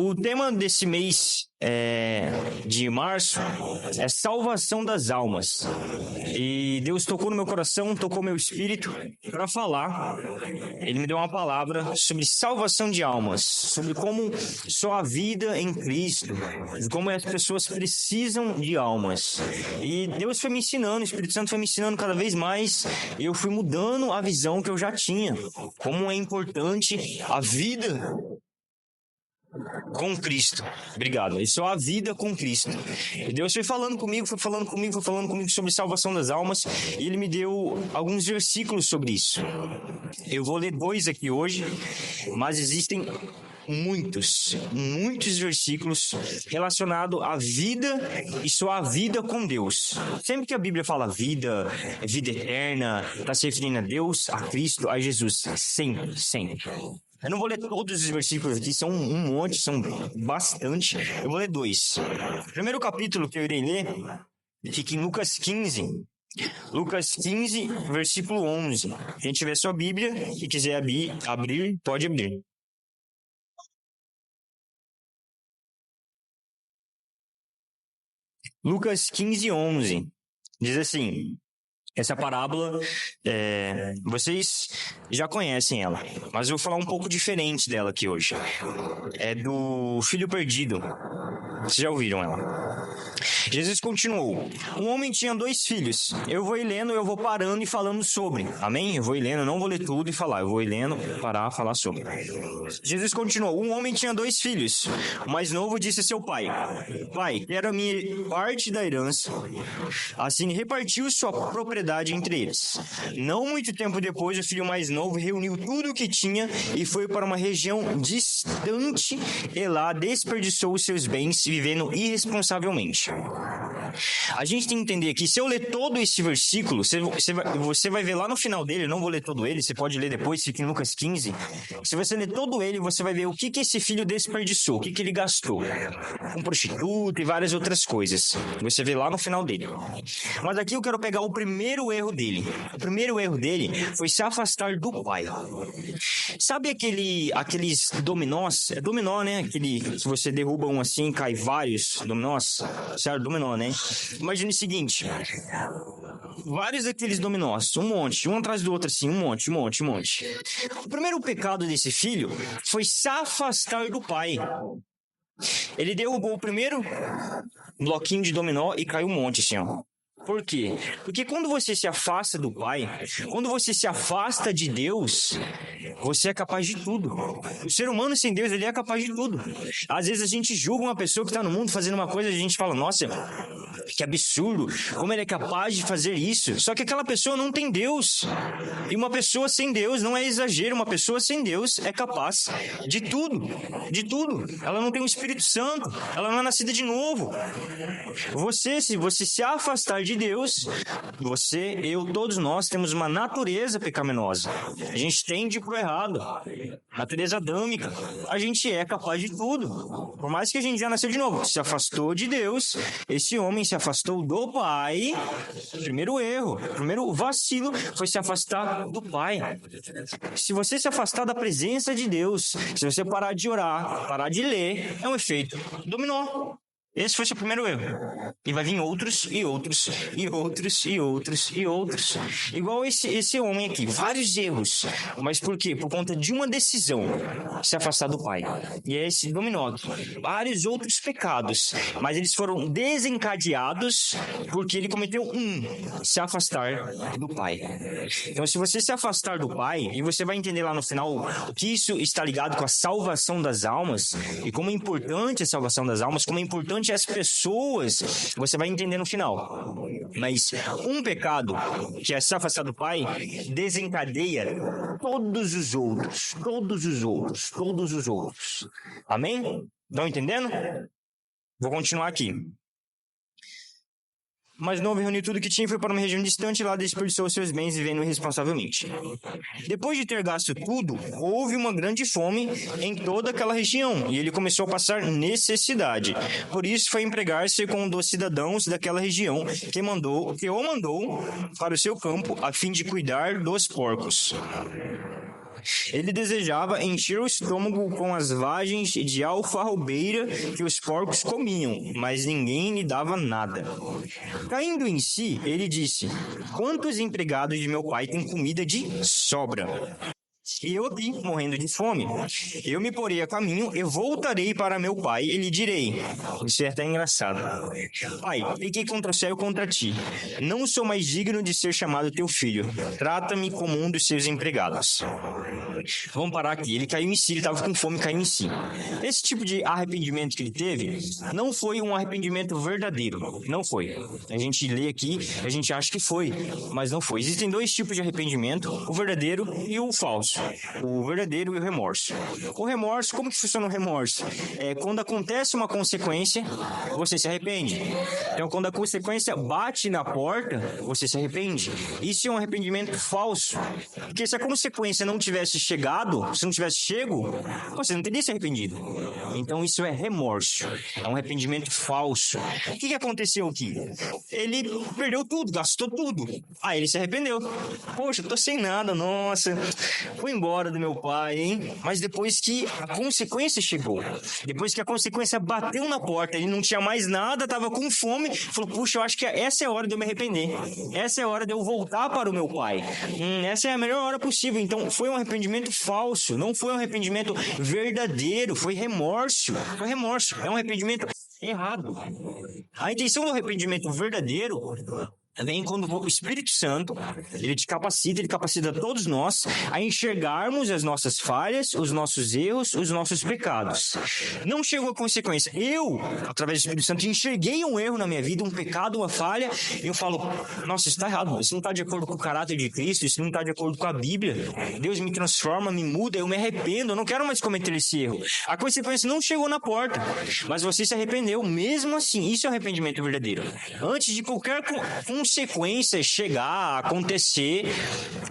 O tema desse mês de março é salvação das almas. E Deus tocou no meu coração, tocou meu espírito para falar. Ele me deu uma palavra sobre salvação de almas, sobre como só a vida em Cristo, como as pessoas precisam de almas. E Deus foi me ensinando, o Espírito Santo foi me ensinando cada vez mais. E eu fui mudando a visão que eu já tinha, como é importante a vida com Cristo. Obrigado. Isso é a vida com Cristo. E Deus foi falando comigo sobre salvação das almas, e Ele me deu alguns versículos sobre isso. Eu vou ler 2 aqui hoje, mas existem muitos versículos relacionados à vida e só a vida com Deus. Sempre que a Bíblia fala vida, vida eterna, está se referindo a Deus, a Cristo, a Jesus. Sempre. Eu não vou ler todos os versículos aqui, são um monte, são bastante. Eu vou ler 2. O primeiro capítulo que eu irei ler fica em Lucas 15. Lucas 15, versículo 11. Quem tiver sua Bíblia e quiser abrir, pode abrir. Lucas 15, 11. Diz assim... Essa parábola, vocês já conhecem ela, mas eu vou falar um pouco diferente dela aqui hoje. É do filho perdido. Vocês já ouviram ela? Jesus continuou. Um homem tinha 2 filhos. Eu vou ir lendo, eu vou parando e falando sobre. Amém? Eu vou ir lendo, eu não vou ler tudo e falar. Eu vou ir lendo, parar, falar sobre. Jesus continuou. Um homem tinha 2 filhos. O mais novo disse a seu pai: Pai, quero a minha parte da herança. Assim repartiu sua propriedade entre eles. Não muito tempo depois, o filho mais novo reuniu tudo o que tinha e foi para uma região distante e lá desperdiçou os seus bens vivendo irresponsavelmente. A gente tem que entender que se eu ler todo esse versículo, você vai ver lá no final dele, eu não vou ler todo ele, você pode ler depois, fica em Lucas 15. Se você ler todo ele, você vai ver o que esse filho desperdiçou, o que ele gastou com prostituta e várias outras coisas. Você vê lá no final dele. Mas aqui eu quero pegar o primeiro erro dele. O primeiro erro dele foi se afastar do pai. Sabe aqueles dominós? É dominó, né? Se você derruba um assim, cai vários dominós. Certo? Dominó, né? Imagine o seguinte. Vários daqueles dominós, um monte, um atrás do outro assim, um monte. O primeiro pecado desse filho foi se afastar do pai. Ele derrubou o primeiro bloquinho de dominó e caiu um monte assim, ó. Por quê? Porque quando você se afasta do Pai, quando você se afasta de Deus, você é capaz de tudo. O ser humano sem Deus, ele é capaz de tudo. Às vezes a gente julga uma pessoa que está no mundo fazendo uma coisa e a gente fala, nossa, que absurdo, como ele é capaz de fazer isso. Só que aquela pessoa não tem Deus. E uma pessoa sem Deus, não é exagero, uma pessoa sem Deus é capaz de tudo. De tudo. Ela não tem o Espírito Santo, ela não é nascida de novo. Se você se afastar de Deus, todos nós temos uma natureza pecaminosa. A gente tende pro errado. Natureza adâmica. A gente é capaz de tudo. Por mais que a gente já nasceu de novo. Se afastou de Deus, esse homem se afastou do Pai. Primeiro erro, primeiro vacilo foi se afastar do Pai. Se você se afastar da presença de Deus, se você parar de orar, parar de ler, é um efeito dominó. Esse foi o seu primeiro erro. E vai vir outros, e outros, e outros, e outros, e outros. Igual esse homem aqui. Vários erros. Mas por quê? Por conta de uma decisão. Se afastar do Pai. E é esse dominó. Vários outros pecados. Mas eles foram desencadeados porque ele cometeu se afastar do Pai. Então, se você se afastar do Pai, e você vai entender lá no final que isso está ligado com a salvação das almas, e como é importante a salvação das almas, como é importante as pessoas, você vai entender no final. Mas um pecado, que é se afastar do Pai, desencadeia todos os outros. Amém? Estão entendendo? Vou continuar aqui. Mas novo reuniu tudo que tinha e foi para uma região distante e lá desperdiçou seus bens vivendo irresponsavelmente. Depois de ter gasto tudo, houve uma grande fome em toda aquela região e ele começou a passar necessidade. Por isso foi empregar-se com um dos cidadãos daquela região que o mandou para o seu campo a fim de cuidar dos porcos. Ele desejava encher o estômago com as vagens de alfarrobeira que os porcos comiam, mas ninguém lhe dava nada. Caindo em si, ele disse: quantos empregados de meu pai têm comida de sobra? E eu aqui, morrendo de fome. Eu me porei a caminho, eu voltarei para meu pai e lhe direi. Isso é até engraçado. Pai, pequei contra o céu e contra ti. Não sou mais digno de ser chamado teu filho. Trata-me como um dos seus empregados. Vamos parar aqui. Ele caiu em si, ele estava com fome e caiu em si. Esse tipo de arrependimento que ele teve não foi um arrependimento verdadeiro. Não foi. A gente lê aqui, a gente acha que foi, mas não foi. Existem dois tipos de arrependimento, o verdadeiro e o falso. O verdadeiro e o remorso. O remorso, como que funciona o remorso? É quando acontece uma consequência, você se arrepende. Então, quando a consequência bate na porta, você se arrepende. Isso é um arrependimento falso. Porque se a consequência não tivesse chegado, se não tivesse chego, você não teria se arrependido. Então, isso é remorso. É um arrependimento falso. O que aconteceu aqui? Ele perdeu tudo, gastou tudo. Aí ele se arrependeu. Poxa, eu tô sem nada, nossa. Fui embora do meu pai, hein? Mas depois que a consequência chegou, depois que a consequência bateu na porta, ele não tinha mais nada, tava com fome, falou, puxa, eu acho que essa é a hora de eu me arrepender. Essa é a hora de eu voltar para o meu pai. Essa é a melhor hora possível. Então, foi um arrependimento falso, não foi um arrependimento verdadeiro, foi remorso. Foi remorso, é um arrependimento errado. A intenção do arrependimento verdadeiro vem quando o Espírito Santo, ele te capacita, ele capacita todos nós a enxergarmos as nossas falhas, os nossos erros, os nossos pecados. Não chegou a consequência. Eu, através do Espírito Santo, enxerguei um erro na minha vida, um pecado, uma falha, e eu falo, nossa, isso está errado, isso não está de acordo com o caráter de Cristo, isso não está de acordo com a Bíblia. Deus me transforma, me muda, eu me arrependo, eu não quero mais cometer esse erro. A consequência não chegou na porta, mas você se arrependeu. Mesmo assim, isso é um arrependimento verdadeiro. Antes de qualquer consequência chegar, acontecer,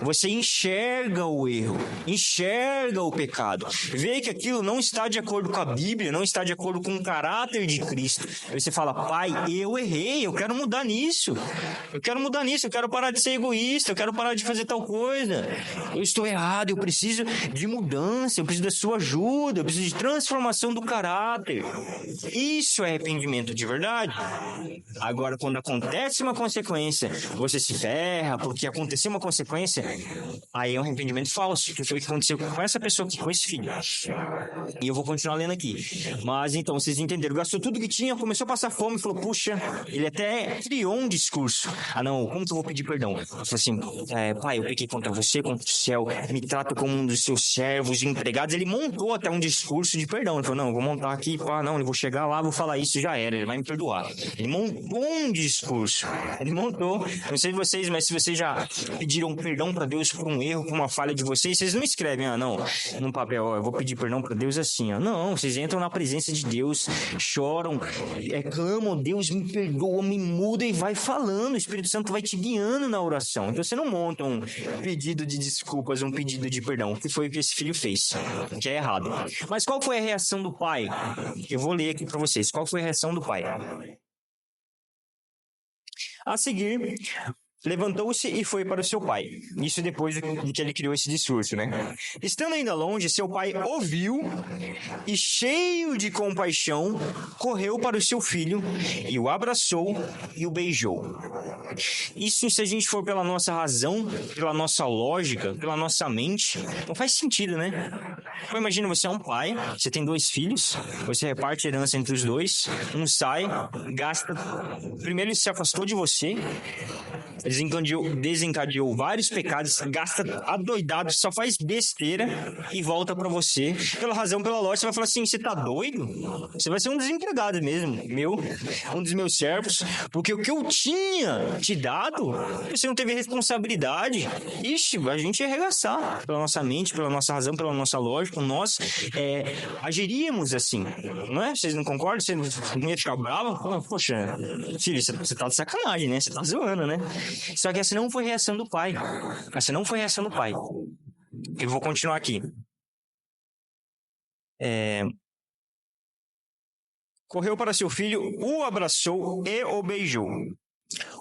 você enxerga o erro, enxerga o pecado, vê que aquilo não está de acordo com a Bíblia, não está de acordo com o caráter de Cristo. Aí você fala, pai, eu errei, eu quero mudar nisso, eu quero parar de ser egoísta, eu quero parar de fazer tal coisa, eu estou errado, eu preciso de mudança, eu preciso da sua ajuda, eu preciso de transformação do caráter. Isso é arrependimento de verdade. Agora, quando acontece uma consequência, você se ferra porque aconteceu uma consequência, aí é um arrependimento falso, que foi o que aconteceu com essa pessoa aqui, com esse filho. E eu vou continuar lendo aqui. Mas então, vocês entenderam, gastou tudo que tinha, começou a passar fome, falou, puxa, ele até criou um discurso. Ah não, como que eu vou pedir perdão? Ele falou assim, pai, eu pequei contra você, contra o céu, me trata como um dos seus servos, empregados. Ele montou até um discurso de perdão. Ele falou, não, eu vou montar aqui, pá, não, eu vou chegar lá, vou falar isso, já era, ele vai me perdoar. Ele montou um discurso. Ele montou, não sei de vocês, mas se vocês já pediram perdão para Deus por um erro, por uma falha de vocês não escrevem, não, num papel, eu vou pedir perdão para Deus assim, não, vocês entram na presença de Deus, choram, clamam, Deus me perdoa, me muda e vai falando, o Espírito Santo vai te guiando na oração. Então você não monta um pedido de desculpas, um pedido de perdão, que foi o que esse filho fez, que é errado. Mas qual foi a reação do pai? Eu vou ler aqui para vocês, qual foi a reação do pai? A seguir, levantou-se e foi para o seu pai. Isso depois de que ele criou esse discurso, né? Estando ainda longe, seu pai ouviu e, cheio de compaixão, correu para o seu filho e o abraçou e o beijou. Isso, se a gente for pela nossa razão, pela nossa lógica, pela nossa mente, não faz sentido, né? Então, imagina, você é um pai, você tem 2 filhos, você reparte a herança entre os 2, um sai, gasta... Primeiro ele se afastou de você, desencadeou vários pecados, gasta adoidado, só faz besteira e volta pra você. Pela razão, pela lógica, você vai falar assim, você tá doido? Você vai ser um desempregado mesmo, um dos meus servos, porque o que eu tinha te dado, você não teve responsabilidade. Ixi, a gente ia arregaçar pela nossa mente, pela nossa razão, pela nossa lógica, nós agiríamos assim, não é? Vocês não concordam? Você não ia ficar bravo? Poxa, filho, você tá de sacanagem, né? Você tá zoando, né? Só que essa não foi a reação do pai. Essa não foi a reação do pai. Eu vou continuar aqui. Correu para seu filho, o abraçou e o beijou.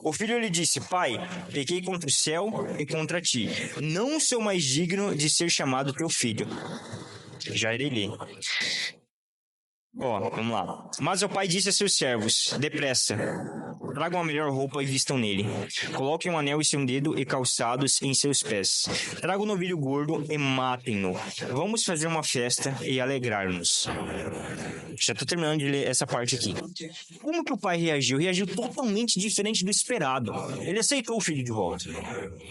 O filho lhe disse: Pai, pequei contra o céu e contra ti. Não sou mais digno de ser chamado teu filho. Já irei ler. Vamos lá. Mas o pai disse a seus servos: Depressa, tragam a melhor roupa e vistam nele. Coloquem um anel em seu dedo e calçados em seus pés. Tragam um novilho gordo e matem-no. Vamos fazer uma festa e alegrar-nos. Já estou terminando de ler essa parte aqui. Como que o pai reagiu? Reagiu totalmente diferente do esperado. Ele aceitou o filho de volta.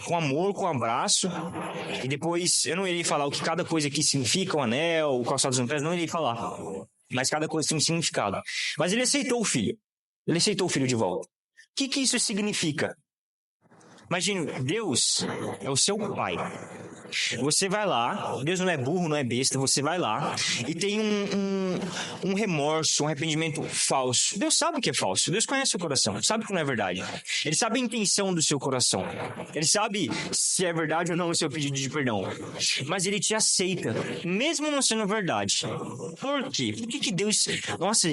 Com amor, com abraço. E depois, eu não irei falar o que cada coisa aqui significa, o anel, o calçados nos pés, não irei falar. Mas cada coisa tem um significado. Mas ele aceitou o filho. Ele aceitou o filho de volta. O que isso significa? Imagine, Deus é o seu pai. Você vai lá, Deus não é burro, não é besta, você vai lá e tem um remorso, um arrependimento falso. Deus sabe o que é falso, Deus conhece o seu coração, sabe que não é verdade. Ele sabe a intenção do seu coração. Ele sabe se é verdade ou não o seu pedido de perdão. Mas ele te aceita, mesmo não sendo verdade. Por quê? Por que Deus... Nossa,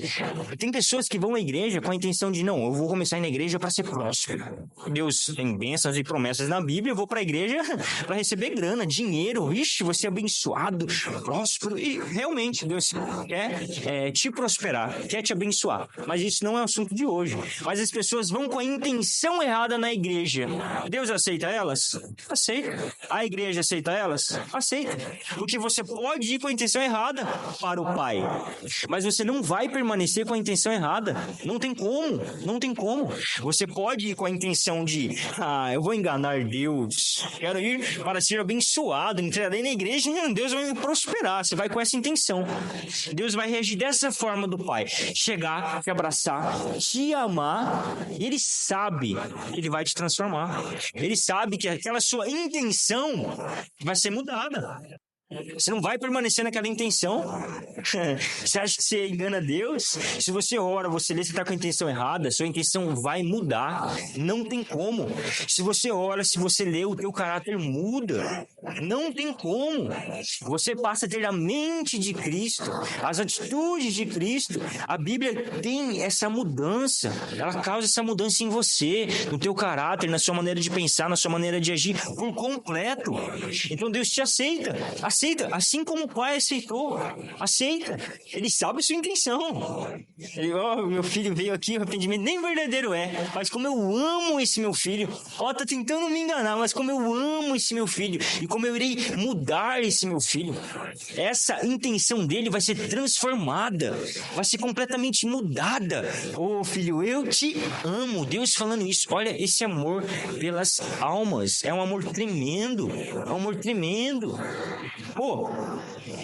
tem pessoas que vão à igreja com a intenção de, não, eu vou começar na igreja para ser próspero. Deus tem bênçãos e promessas na Bíblia, eu vou para a igreja para receber grana, dinheiro, ixi, você é abençoado, próspero, e realmente Deus quer te prosperar, quer te abençoar, mas isso não é o assunto de hoje. Mas as pessoas vão com a intenção errada na igreja. Deus aceita elas? Aceita. A igreja aceita elas? Aceita. Porque você pode ir com a intenção errada para o Pai, mas você não vai permanecer com a intenção errada. Não tem como, não tem como. Você pode ir com a intenção de, eu vou enganar Deus, quero ir para ser abençoado, entrarei na igreja e Deus vai me prosperar. Você vai com essa intenção. Deus vai reagir dessa forma do Pai. Chegar, te abraçar, te amar, e Ele sabe que Ele vai te transformar. Ele sabe que aquela sua intenção vai ser mudada. Você não vai permanecer naquela intenção. Você acha que você engana Deus? Se você ora, você lê, você está com a intenção errada, sua intenção vai mudar. Não tem como. Se você ora, se você lê, o teu caráter muda. Não tem como. Você passa a ter a mente de Cristo, as atitudes de Cristo. A Bíblia tem essa mudança. Ela causa essa mudança em você, no teu caráter, na sua maneira de pensar, na sua maneira de agir por completo. Então Deus te aceita. Aceita, assim como o pai aceitou. Aceita. Ele sabe a sua intenção. Ele, meu filho veio aqui, o arrependimento nem verdadeiro é. Mas como eu amo esse meu filho. Tá tentando me enganar, mas como eu amo esse meu filho. E como eu irei mudar esse meu filho. Essa intenção dele vai ser transformada. Vai ser completamente mudada. Filho, eu te amo. Deus falando isso. Olha, esse amor pelas almas. É um amor tremendo. É um amor tremendo.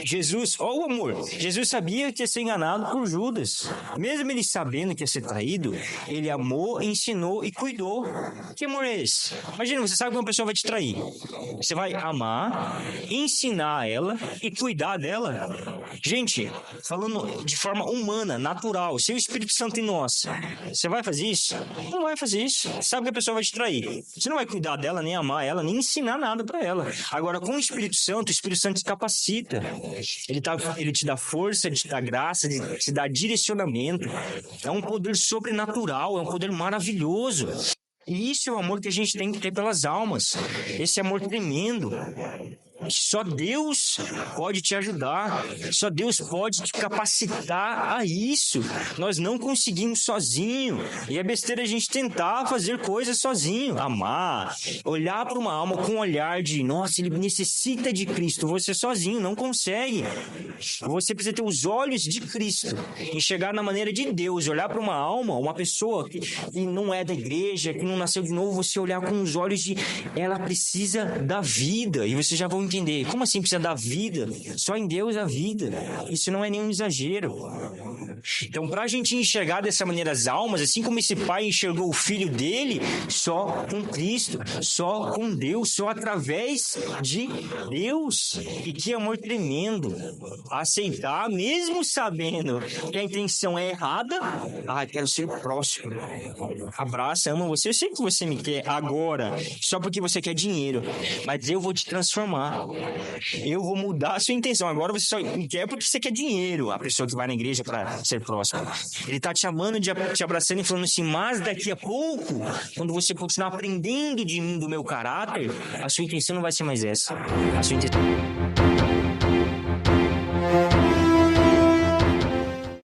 Jesus, olha o amor. Jesus sabia que ia ser enganado por Judas. Mesmo ele sabendo que ia ser traído, ele amou, ensinou e cuidou. Que amor é esse? Imagina, você sabe que uma pessoa vai te trair. Você vai amar, ensinar ela e cuidar dela. Gente, falando de forma humana, natural, sem o Espírito Santo em nós, você vai fazer isso? Não vai fazer isso. Você sabe que a pessoa vai te trair. Você não vai cuidar dela, nem amar ela, nem ensinar nada pra ela. Agora, com o Espírito Santo te capacita. Ele te dá força, ele te dá graça, ele te dá direcionamento. É um poder sobrenatural, é um poder maravilhoso. E isso é o amor que a gente tem que ter pelas almas. Esse amor tremendo. Só Deus pode te ajudar. Só Deus pode te capacitar a isso. Nós não conseguimos sozinho. E é besteira a gente tentar fazer coisas sozinho. Amar, olhar para uma alma com um olhar de, nossa, ele necessita de Cristo. Você sozinho não consegue. Você precisa ter os olhos de Cristo. Enxergar na maneira de Deus. Olhar para uma alma, uma pessoa que não é da igreja, que não nasceu de novo. Você olhar com os olhos de, ela precisa da vida. E você já vão entender. Como assim precisa da vida? Só em Deus a vida. Isso não é nenhum exagero. Então, para a gente enxergar dessa maneira as almas, assim como esse pai enxergou o filho dele, só com Cristo, só com Deus, só através de Deus. E que amor tremendo. Aceitar, mesmo sabendo que a intenção é errada. Quero ser próximo. Abraça, amo você. Eu sei que você me quer agora, só porque você quer dinheiro. Mas eu vou te transformar. Eu vou mudar a sua intenção. Agora você só quer porque você quer dinheiro, a pessoa que vai na igreja para ser próxima. Ele tá te amando, te abraçando e falando assim, mas daqui a pouco, quando você continuar aprendendo de mim, do meu caráter, a sua intenção não vai ser mais essa. A sua intenção...